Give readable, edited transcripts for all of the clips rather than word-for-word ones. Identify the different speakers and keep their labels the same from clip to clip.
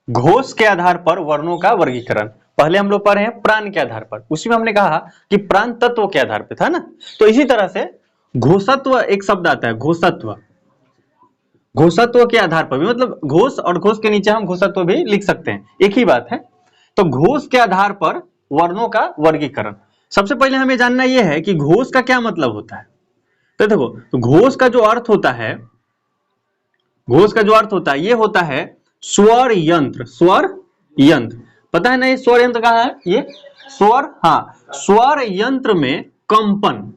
Speaker 1: घोष के आधार पर वर्णों का वर्गीकरण। पहले हम लोग पढ़े हैं प्राण के आधार पर, उसी में हमने कहा कि प्राण तत्व के आधार पर था ना। तो इसी तरह से घोषत्व एक शब्द आता है, घोषत्व। घोषत्व के आधार पर भी, मतलब घोष और घोष के नीचे हम घोषत्व भी लिख सकते हैं, एक ही बात है। तो घोष के आधार पर वर्णों का वर्गीकरण। सबसे पहले हमें जानना यह है कि घोष का क्या मतलब होता है। तो देखो, तो घोष का जो अर्थ होता है, घोष का जो अर्थ होता है ये होता है स्वर यंत्र। स्वर यंत्र पता है ना, ये स्वर यंत्र कहाँ है, ये स्वर, हाँ, स्वर यंत्र में कंपन।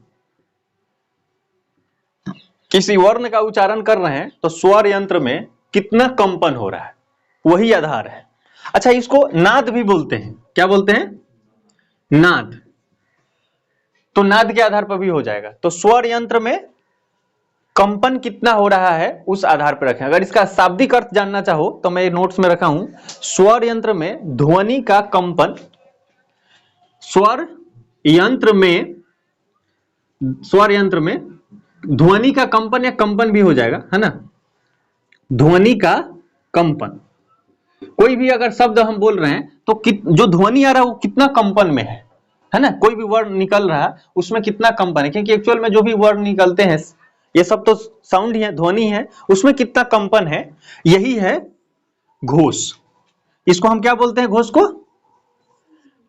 Speaker 1: किसी वर्ण का उच्चारण कर रहे हैं तो स्वर यंत्र में कितना कंपन हो रहा है, वही आधार है। अच्छा, इसको नाद भी बोलते हैं। क्या बोलते हैं? नाद। तो नाद के आधार पर भी हो जाएगा। तो स्वर यंत्र में कंपन कितना हो रहा है उस आधार पर रखें। अगर इसका शाब्दिक अर्थ जानना चाहो तो मैं नोट्स में रखा हूं, स्वर यंत्र में ध्वनि का कंपन। स्वर यंत्र में, स्वर यंत्र में ध्वनि का कंपन या कंपन भी हो जाएगा, है ना। ध्वनि का कंपन, कोई भी अगर शब्द हम बोल रहे हैं तो जो ध्वनि आ रहा है वो कितना कंपन में है ना। कोई भी वर्ड निकल रहा है उसमें कितना कंपन है, क्योंकि एक्चुअल में जो भी वर्ड निकलते हैं ये सब तो साउंड ही है, ध्वनि है, उसमें कितना कंपन है, यही है घोष। इसको हम क्या बोलते हैं? घोष को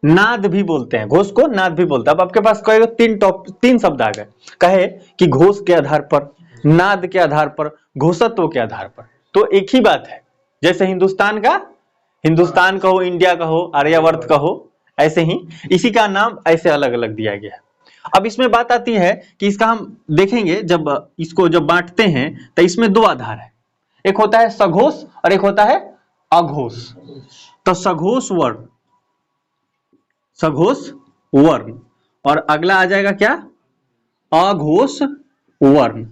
Speaker 1: नाद भी बोलते हैं। घोष को नाद भी बोलते हैं। अब आपके पास कहेगा तीन शब्द आ गए, कहे कि घोष के आधार पर, नाद के आधार पर, घोषत्व के आधार पर। तो एक ही बात है। जैसे हिंदुस्तान का हिंदुस्तान कहो, इंडिया कहो, आर्यावर्त कहो, ऐसे ही इसी का नाम ऐसे अलग अलग दिया गया है। अब इसमें बात आती है कि इसका हम देखेंगे, जब इसको जब बांटते हैं तो इसमें दो आधार है, एक होता है सघोष और एक होता है अघोष। तो सघोष वर्ण, सघोष वर्ण, और अगला आ जाएगा क्या? अघोष वर्ण,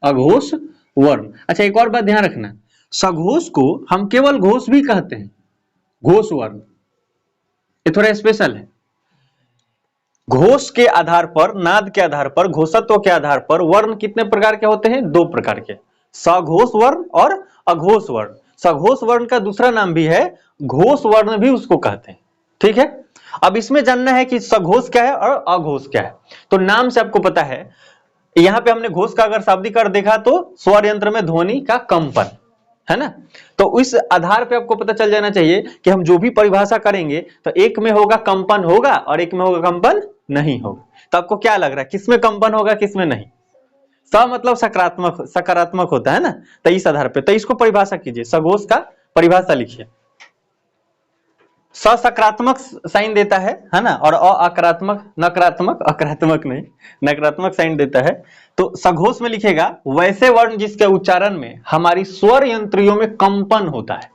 Speaker 1: अघोष वर्ण। अच्छा, एक और बात ध्यान रखना, सघोष को हम केवल घोष भी कहते हैं, घोष वर्ण, ये थोड़ा स्पेशल है। घोष के आधार पर, नाद के आधार पर, घोषत्व के आधार पर वर्ण कितने प्रकार के होते हैं? दो प्रकार के, सघोष वर्ण और अघोष वर्ण। सघोष वर्ण का दूसरा नाम भी है घोष वर्ण भी उसको कहते हैं, ठीक है। अब इसमें जानना है कि सघोष क्या है और अघोष क्या है। तो नाम से आपको पता है, यहां पे हमने घोष का अगर शाब्दिक अर्थ देखा तो स्वर यंत्र में ध्वनि का कंपन, है ना। तो इस आधार पे आपको पता चल जाना चाहिए कि हम जो भी परिभाषा करेंगे तो एक में होगा कंपन होगा और एक में होगा कंपन नहीं होगा। तो आपको क्या लग रहा है, किसमें कंपन होगा किसमें नहीं? स मतलब सकारात्मक, सकारात्मक होता है ना। तो इस आधार पे तो इसको परिभाषा कीजिए, सघोष का परिभाषा लिखिए। स सकारात्मक साइन देता है ना, और अ आक्रात्मक, नकारात्मक, अकारात्मक नहीं, नकारात्मक साइन देता है। तो सघोष में लिखेगा वैसे वर्ण जिसके उच्चारण में हमारी स्वर यंत्रियों में कंपन होता है।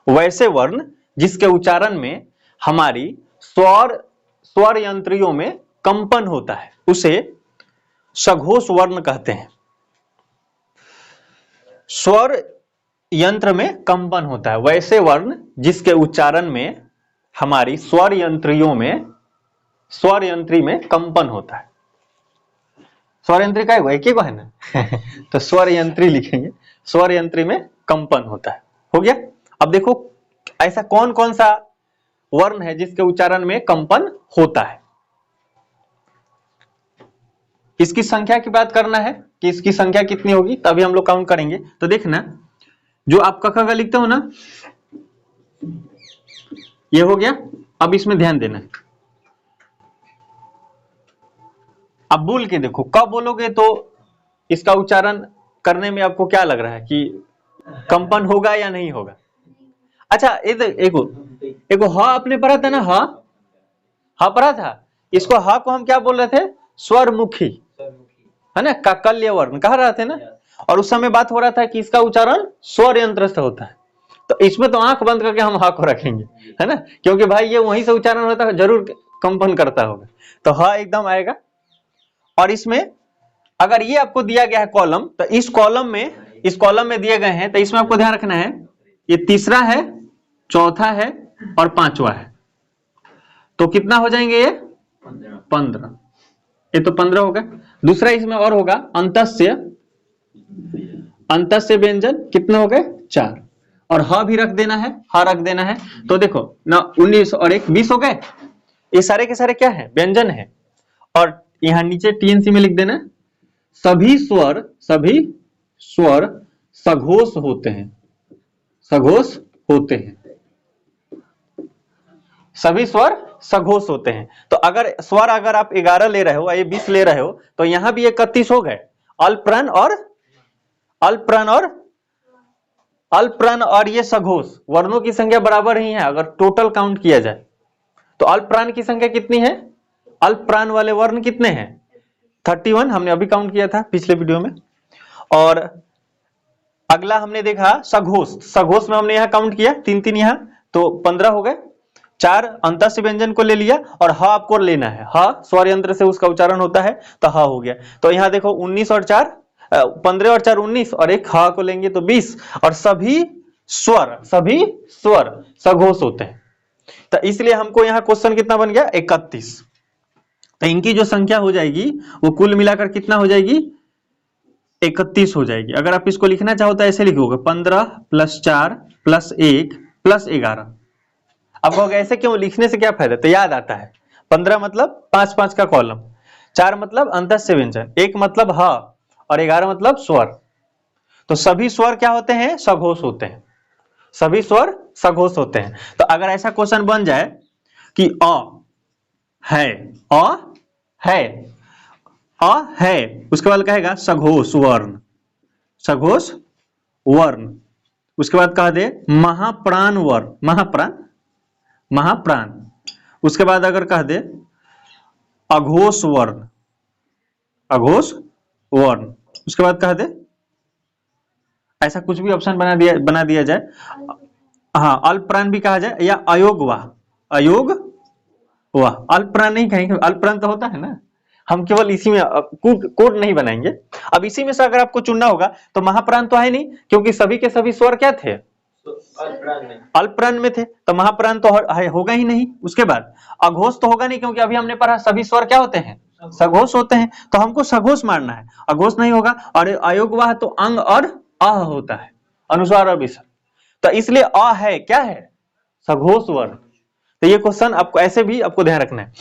Speaker 1: वैसे वर्ण जिसके उच्चारण में हमारी स्वर यंत्रियों में कंपन होता है, उसे सघोष वर्ण कहते हैं। स्वर यंत्र में कंपन होता है, वैसे वर्ण जिसके उच्चारण में हमारी स्वर यंत्रियों में, स्वर यंत्री में कंपन होता है। स्वर यंत्री का एक ही है ना तो स्वर यंत्री लिखेंगे, स्वर यंत्री में कंपन होता है। हो गया। अब देखो ऐसा कौन कौन सा वर्ण है जिसके उच्चारण में कंपन होता है। इसकी संख्या की बात करना है कि इसकी संख्या कितनी होगी, तभी हम लोग काउंट करेंगे। तो देखना, जो आप क ख ग लिखते हो ना, ये हो गया। अब इसमें ध्यान देना, अब बोल के देखो, कब बोलोगे तो इसका उच्चारण करने में आपको क्या लग रहा है कि कंपन होगा या नहीं होगा? अच्छा, एक हा आपने पढ़ा था ना, हा पढ़ा था। इसको हा को हम क्या बोल रहे थे? स्वरमुखी, है ना, काकल्य वर्ण कह रहे थे ना। और उस समय बात हो रहा था कि इसका उच्चारण स्वर यंत्र से होता है। तो इसमें तो आंख बंद करके हम हा को रखेंगे, है ना, क्योंकि भाई ये वहीं से उच्चारण होता है, जरूर कंपन करता होगा। तो हा एकदम आएगा। और इसमें अगर ये आपको दिया गया है कॉलम, तो इस कॉलम में दिए गए हैं, तो इसमें आपको ध्यान रखना है ये तीसरा है, चौथा है और पांचवा है। तो कितना हो जाएंगे ये? 15। ये तो 15 होगा। दूसरा इसमें और होगा अंतस्य व्यंजन, कितने हो गए? 4। और ह भी रख देना है, ह रख देना है। तो देखो ना 19 और 1 20 हो गए। ये सारे के सारे क्या है? व्यंजन है। और यहाँ नीचे टीएनसी में लिख देना सभी स्वर सघोष होते हैं, सघोष होते हैं, सभी स्वर सघोष होते हैं। तो अगर स्वर अगर आप 11 ले रहे हो, ये 20 ले रहे हो, तो यहां भी 31 हो गए। अल्पप्राण और ये सघोष वर्णों की संख्या बराबर ही है अगर टोटल काउंट किया जाए। तो अल्पप्राण की संख्या कितनी है? अल्पप्राण वाले वर्ण कितने हैं? 31 हमने अभी काउंट किया था पिछले वीडियो में। और अगला हमने देखा सघोष, सघोष में हमने यहां काउंट किया 3 यहां, तो 15 हो गए। 4 अंतस्य व्यंजन को ले लिया और ह आपको लेना है, ह स्वर यंत्र से उसका उच्चारण होता है तो ह हो गया। तो यहां देखो 19 और 4 15 और 4 19 और एक ह को लेंगे तो 20। और सभी स्वर सघोष होते हैं। तो इसलिए हमको यहाँ क्वेश्चन कितना बन गया? 31। तो इनकी जो संख्या हो जाएगी वो कुल मिलाकर कितना हो जाएगी? 31 हो जाएगी। अगर आप इसको लिखना चाहो तो ऐसे लिखोगे 15 + 4 + 1 + 11। अब कहोगे ऐसे क्यों, लिखने से क्या फायदा? तो याद आता है। 15 मतलब 5 का कॉलम, 4 मतलब अंतस्य व्यंजन, 1 मतलब ह और 11 मतलब स्वर। तो सभी स्वर क्या होते हैं? सघोष होते हैं, सभी स्वर सघोष होते हैं। तो अगर ऐसा क्वेश्चन बन जाए कि अ है, उसके बाद कहेगा सघोष वर्ण, सघोष वर्ण। उसके बाद कह दे महाप्राण वर्ण, महाप्राण। उसके बाद अगर कह दे अघोष वर्ण, अघोष वर्ण। उसके बाद कह दे ऐसा कुछ भी ऑप्शन बना दिया जाए। हाँ, अल्पप्राण भी कहा जाए या अयोगवाह, अल्पप्राण नहीं कहेंगे, अल्पप्राण तो होता है ना। हम केवल इसी में कोड नहीं बनाएंगे। अब इसी में से अगर आपको चुनना होगा तो महाप्राण तो है नहीं, क्योंकि सभी के सभी स्वर क्या थे? अल्पप्राण में थे, तो महाप्राण तो होगा ही नहीं। उसके बाद अघोष तो होगा नहीं, क्योंकि अभी हमने पढ़ा सभी स्वर क्या होते हैं? सघोष होते हैं। तो हमको सघोष मारना है, अघोष नहीं होगा। और अयोगवाह तो अंग और अह होता है, अनुस्वार और विसर्ग। तो इसलिए अ है क्या है? सघोष वर्ण। तो ये क्वेश्चन आपको ऐसे भी आपको ध्यान रखना है।